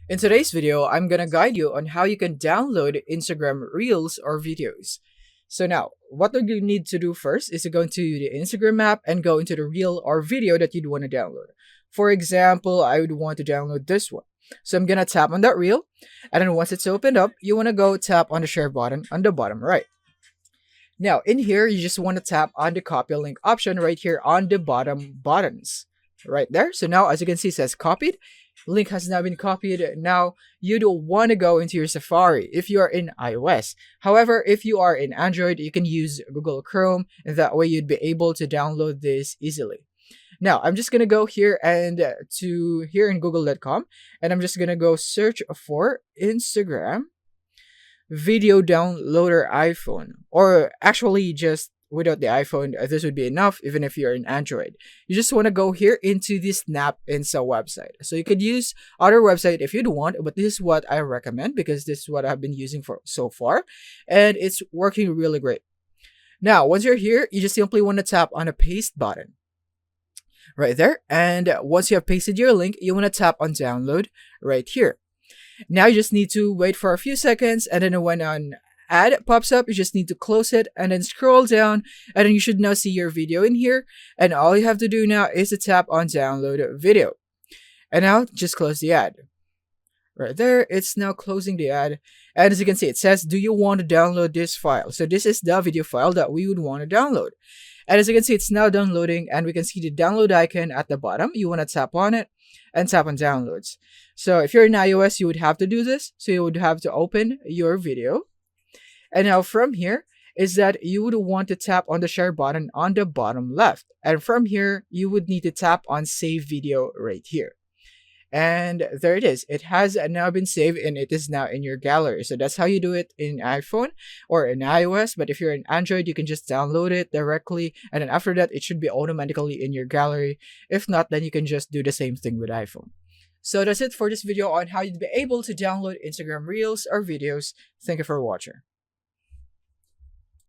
In today's video, I'm gonna guide you on how you can download Instagram Reels or videos. So now, what you need to do first is to go into the Instagram app and go into the reel or video that you'd want to download. For example, I would want to download this one. So I'm gonna tap on that reel, and then once it's opened up, you wanna go tap on the share button on the bottom right. Now, in here, you just want to tap on the copy link option right here on the bottom buttons. Right there. So now, as you can see, it says copied. Link has now been copied. Now, you don't want to go into your Safari if you are in iOS. However, if you are in Android, you can use Google Chrome, and that way you'd be able to download this easily. Now, I'm just going to go here and to here in google.com, and I'm just going to go search for Instagram video downloader iPhone, or actually just without the iPhone, this would be enough even if you're in Android. You just want to go here into the Snap Insta website. So you could use other website if you'd want, but this is what I recommend because this is what I've been using for so far, and it's working really great. Now, once you're here, you just simply want to tap on a paste button right there, and once you have pasted your link, you want to tap on download right here. Now you just need to wait for a few seconds, and then when an ad pops up, you just need to close it and then scroll down, and then you should now see your video in here. And all you have to do now is to tap on download video. And now just close the ad. Right there, it's now closing the ad. And as you can see, it says, do you want to download this file? So this is the video file that we would want to download. And as you can see, it's now downloading, and we can see the download icon at the bottom. You want to tap on it and tap on downloads. So if you're in iOS, you would have to do this. So you would have to open your video. And now from here is that you would want to tap on the share button on the bottom left. And from here, you would need to tap on save video right here. And there it is. It has now been saved, and it is now in your gallery. So that's how you do it in iPhone or in iOS. But if you're in Android, you can just download it directly. And then after that, it should be automatically in your gallery. If not, then you can just do the same thing with iPhone. So that's it for this video on how you'd be able to download Instagram Reels or videos. Thank you for watching.